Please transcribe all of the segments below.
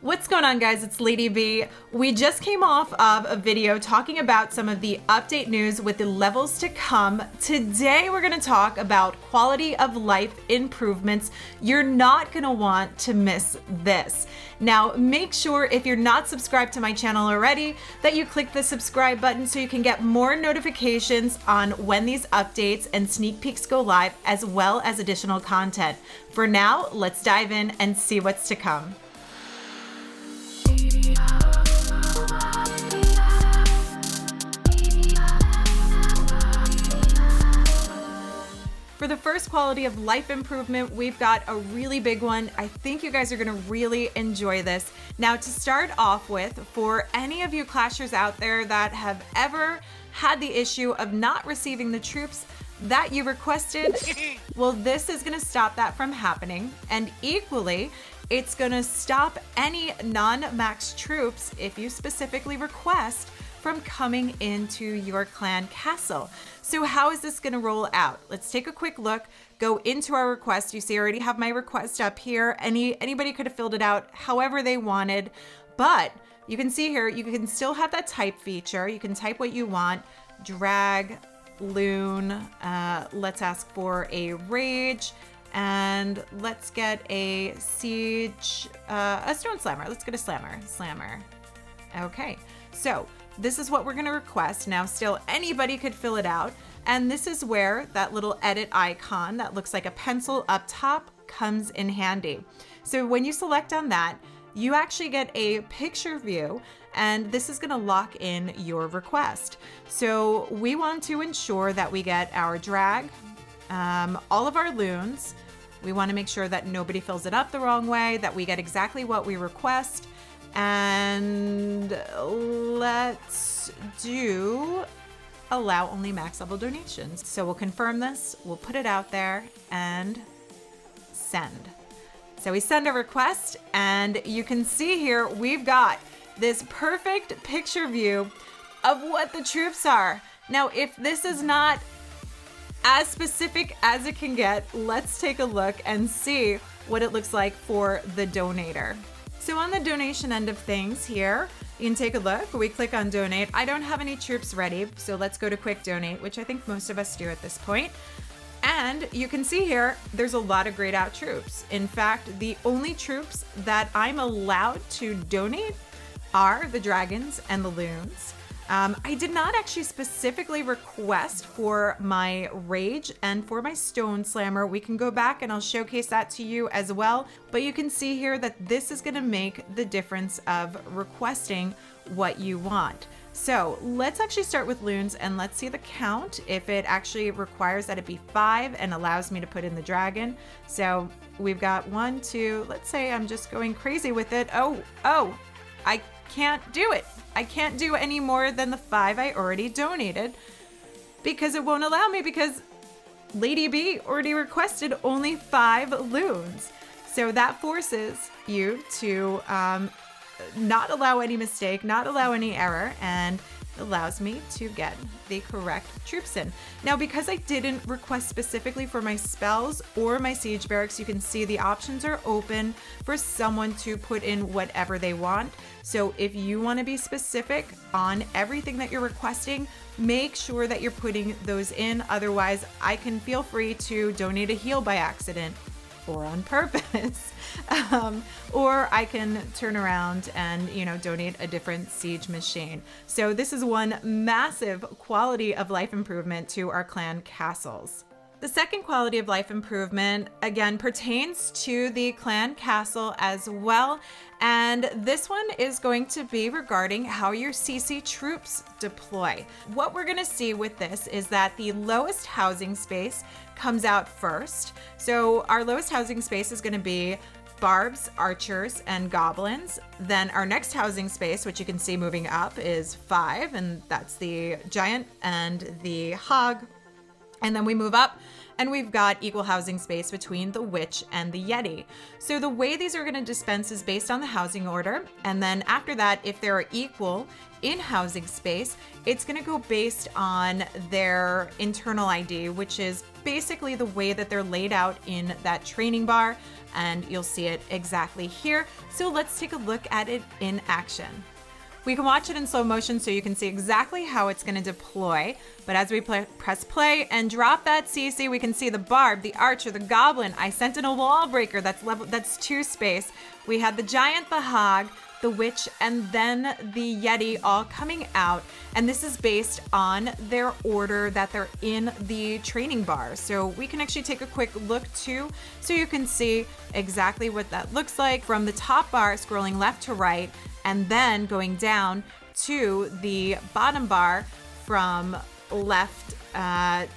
What's going on, guys? It's LadyB. We just came off of a video talking about some of the update news with the levels to come. Today, we're going to talk about quality of life improvements. You're not going to want to miss this. Now, make sure if you're not subscribed to my channel already that you click the subscribe button so you can get more notifications on when these updates and sneak peeks go live, as well as additional content. For now, let's dive in and see what's to come. For the first quality of life improvement, we've got a really big one. I think you guys are gonna really enjoy this. Now, to start off with, for any of you clashers out there that have ever had the issue of not receiving the troops that you requested, well, this is gonna stop that from happening. And equally, it's gonna stop any non-max troops, if you specifically request, from coming into your clan castle. So how is this gonna roll out? Let's take a quick look, go into our request. You see, I already have my request up here. Anybody could have filled it out however they wanted, but you can see here, you can still have that type feature. You can type what you want, drag, loon, let's ask for a rage, and let's get a siege, a stone slammer. Let's get a slammer. Okay, so this is what we're gonna request. Now, still anybody could fill it out. And this is where that little edit icon that looks like a pencil up top comes in handy. So when you select on that, you actually get a picture view, and this is gonna lock in your request. So we want to ensure that we get our drag, all of our loons. We wanna make sure that nobody fills it up the wrong way, that we get exactly what we request. And let's do allow only max level donations. So we'll confirm this, we'll put it out there and send. So we send a request, and you can see here, we've got this perfect picture view of what the troops are. Now, if this is not as specific as it can get, let's take a look and see what it looks like for the donator. So on the donation end of things here, you can take a look. We click on donate. I don't have any troops ready, so let's go to quick donate, which I think most of us do at this point. And you can see here, there's a lot of grayed out troops. In fact, the only troops that I'm allowed to donate are the dragons and the loons. I did not actually specifically request for my rage and for my stone slammer. We can go back and I'll showcase that to you as well. But you can see here that this is gonna make the difference of requesting what you want. So let's actually start with loons and let's see the count, if it actually requires that it be 5 and allows me to put in the dragon. So we've got 1, 2, let's say I'm just going crazy with it. Oh, I can't do it. I can't do any more than the 5 I already donated because it won't allow me, because LadyB already requested only 5 loons. So that forces you to not allow any mistake, not allow any error, and allows me to get the correct troops in. Now, because I didn't request specifically for my spells or my siege barracks, you can see the options are open for someone to put in whatever they want. So if you want to be specific on everything that you're requesting, make sure that you're putting those in. Otherwise, I can feel free to donate a heal by accident or on purpose. Or I can turn around and, donate a different siege machine. So this is one massive quality of life improvement to our clan castles. The second quality of life improvement, again, pertains to the clan castle as well. And this one is going to be regarding how your CC troops deploy. What we're gonna see with this is that the lowest housing space comes out first. So our lowest housing space is gonna be barbs, archers, and goblins. Then our next housing space, which you can see moving up, is 5, and that's the giant and the hog. And then we move up, and we've got equal housing space between the witch and the Yeti. So the way these are going to dispense is based on the housing order, and then after that, if they're equal in housing space, it's going to go based on their internal ID, which is basically the way that they're laid out in that training bar, and you'll see it exactly here. So let's take a look at it in action. We can watch it in slow motion so you can see exactly how it's going to deploy. But as we press play and drop that CC, we can see the barb, the archer, the goblin. I sent in a wall breaker that's 2 space. We had the giant, the hog, the witch, and then the Yeti all coming out. And this is based on their order that they're in the training bar. So we can actually take a quick look too, so you can see exactly what that looks like from the top bar, scrolling left to right, and then going down to the bottom bar from left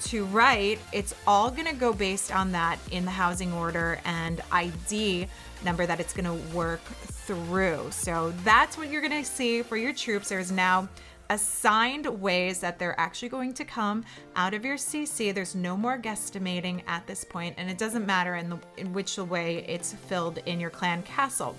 to right. It's all gonna go based on that in the housing order and ID number that it's gonna work through. So that's what you're gonna see for your troops. There's now assigned ways that they're actually going to come out of your CC. There's no more guesstimating at this point, and it doesn't matter in which way it's filled in your clan castle.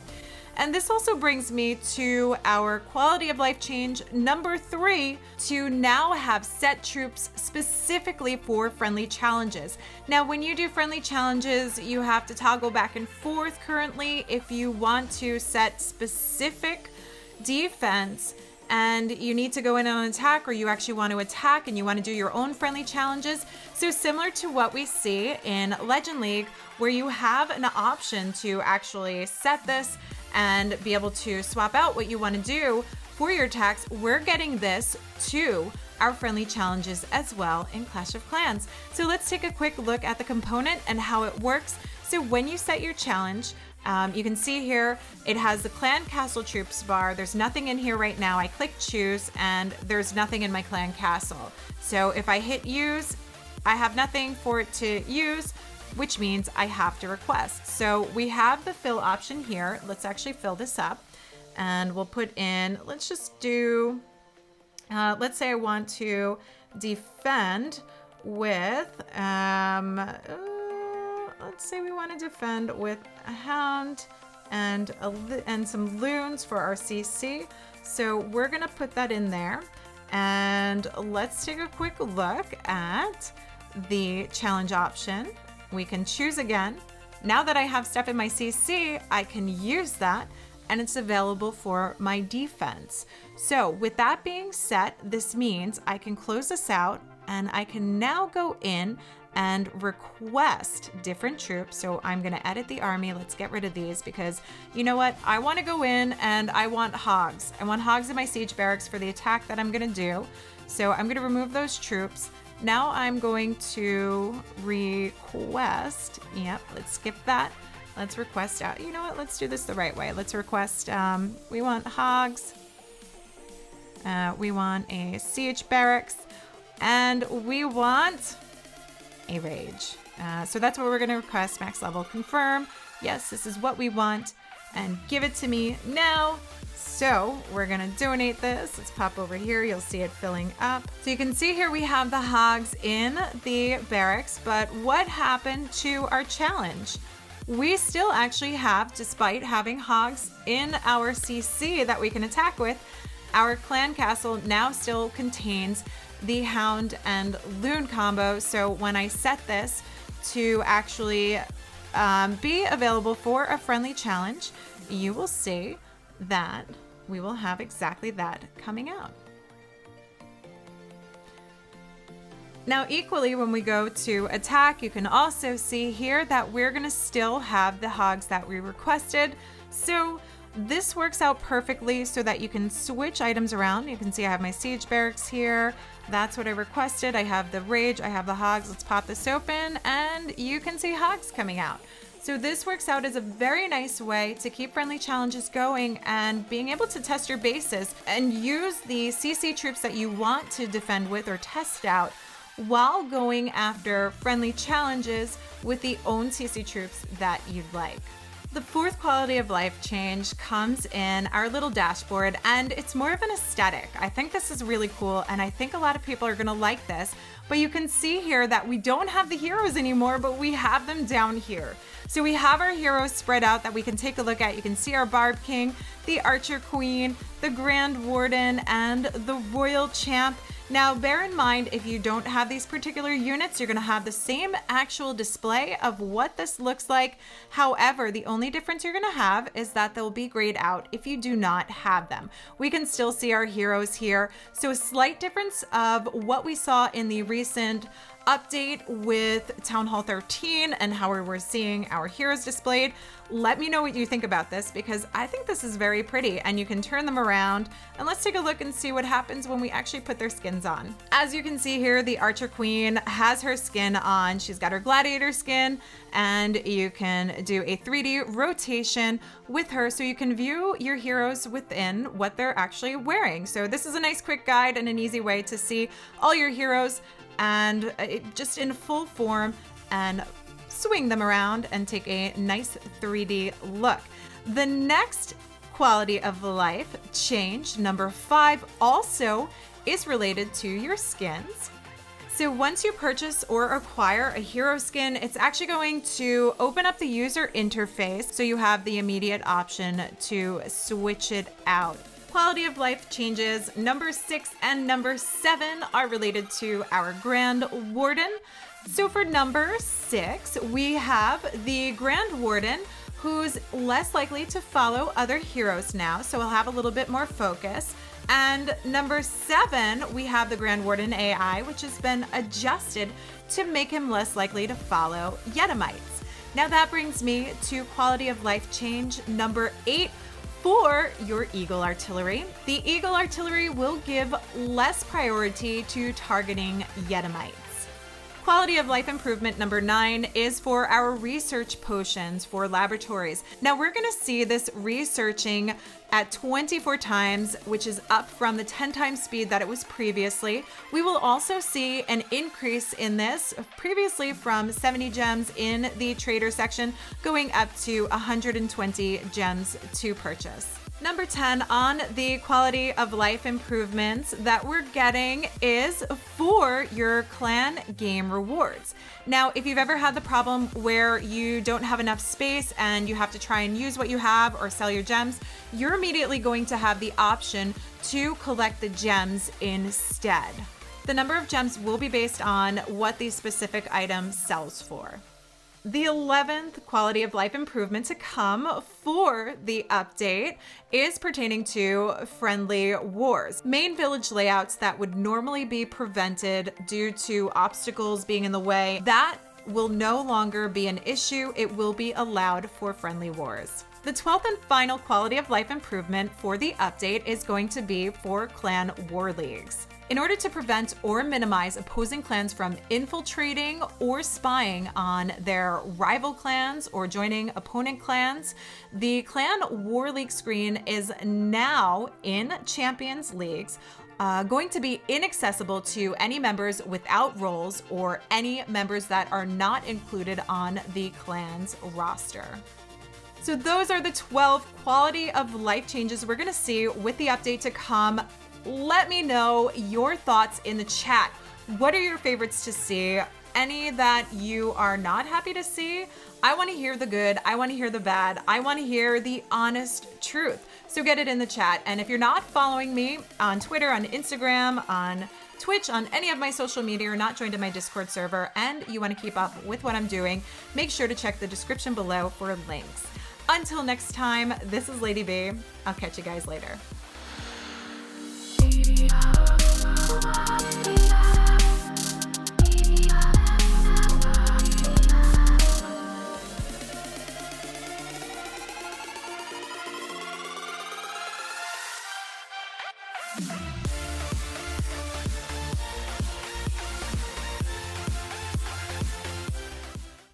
And this also brings me to our quality of life change number 3, to now have set troops specifically for friendly challenges. Now, when you do friendly challenges, you have to toggle back and forth currently if you want to set specific defense and you need to go in on an attack, or you actually want to attack and you want to do your own friendly challenges. So similar to what we see in Legend League, where you have an option to actually set this and be able to swap out what you want to do for your attacks, we're getting this to our friendly challenges as well in Clash of Clans. So let's take a quick look at the component and how it works. So when you set your challenge, you can see here, it has the clan castle troops bar. There's nothing in here right now. I click choose and there's nothing in my clan castle. So if I hit use, I have nothing for it to use, which means I have to request. So we have the fill option here. Let's actually fill this up and we'll put in, let's just do, let's say I want to defend with, let's say we want to defend with a hound and some loons for our CC. So we're gonna put that in there, and let's take a quick look at the challenge option. We can choose again. Now that I have stuff in my CC, I can use that and it's available for my defense. So with that being set, this means I can close this out and I can now go in and request different troops. So I'm gonna edit the army. Let's get rid of these because you know what? I wanna go in and I want hogs. I want hogs in my siege barracks for the attack that I'm gonna do. So I'm gonna remove those troops. Now I'm going to request, yep, let's skip that. Let's request out, you know what, let's do this the right way. Let's request, we want hogs, we want a siege barracks, and we want a rage. So that's what we're gonna request, max level, confirm. Yes, this is what we want, and give it to me now. So we're gonna donate this. Let's pop over here. You'll see it filling up. So you can see here we have the hogs in the barracks, but what happened to our challenge? We still actually have, despite having hogs in our CC that we can attack with, our clan castle now still contains the hound and loon combo. So when I set this to actually be available for a friendly challenge, you will see that we will have exactly that coming out. Now equally, when we go to attack, you can also see here that we're gonna still have the hogs that we requested. So this works out perfectly so that you can switch items around. You can see I have my siege barracks here. That's what I requested. I have the rage, I have the hogs. Let's pop this open and you can see hogs coming out. So this works out as a very nice way to keep friendly challenges going and being able to test your bases and use the CC troops that you want to defend with or test out while going after friendly challenges with the own CC troops that you'd like. The fourth quality of life change comes in our little dashboard, and it's more of an aesthetic. I think this is really cool, and I think a lot of people are gonna like this. but you can see here that we don't have the heroes anymore, but we have them down here. So we have our heroes spread out that we can take a look at. You can see our Barb King, the Archer Queen, the Grand Warden, and the Royal Champ. Now, bear in mind, if you don't have these particular units, you're going to have the same actual display of what this looks like. However, the only difference you're going to have is that they'll be grayed out if you do not have them. We can still see our heroes here. So a slight difference of what we saw in the recent update with Town Hall 13 and how we were seeing our heroes displayed. Let me know what you think about this, because I think this is very pretty, and you can turn them around, and let's take a look and see what happens when we actually put their skins on. As you can see here, the Archer Queen has her skin on. She's got her gladiator skin, and you can do a 3D rotation with her so you can view your heroes within what they're actually wearing. So this is a nice quick guide and an easy way to see all your heroes and just in full form, and swing them around and take a nice 3D look. The next quality of life change, number 5, also is related to your skins. So once you purchase or acquire a hero skin, it's actually going to open up the user interface, so you have the immediate option to switch it out. Quality of life changes number 6 and number 7 are related to our Grand Warden. So for number 6, we have the Grand Warden, who's less likely to follow other heroes now, so we'll have a little bit more focus. And number 7, we have the Grand Warden AI, which has been adjusted to make him less likely to follow Yetimites. Now that brings me to quality of life change number 8, for your Eagle Artillery. The Eagle Artillery will give less priority to targeting Yetimites. Quality of life improvement number 9 is for our research potions for laboratories. Now we're going to see this researching at 24 times, which is up from the 10 times speed that it was previously. We will also see an increase in this, previously from 70 gems in the trader section, going up to 120 gems to purchase. Number 10 on the quality of life improvements that we're getting is for your clan game rewards. Now, if you've ever had the problem where you don't have enough space and you have to try and use what you have or sell your gems, you're immediately going to have the option to collect the gems instead. The number of gems will be based on what the specific item sells for. The 11th quality of life improvement to come for the update is pertaining to friendly wars. Main village layouts that would normally be prevented due to obstacles being in the way, that will no longer be an issue. It will be allowed for friendly wars. The 12th and final quality of life improvement for the update is going to be for clan war leagues. In order to prevent or minimize opposing clans from infiltrating or spying on their rival clans or joining opponent clans, the Clan War League screen is now in Champions Leagues going to be inaccessible to any members without roles or any members that are not included on the clan's roster. So those are the 12 quality of life changes we're going to see with the update to come. Let me know your thoughts in the chat. What are your favorites to see? Any that you are not happy to see? I want to hear the good. I want to hear the bad. I want to hear the honest truth. So get it in the chat. And if you're not following me on Twitter, on Instagram, on Twitch, on any of my social media, or not joined in my Discord server, and you want to keep up with what I'm doing, make sure to check the description below for links. Until next time, this is LadyB. I'll catch you guys later.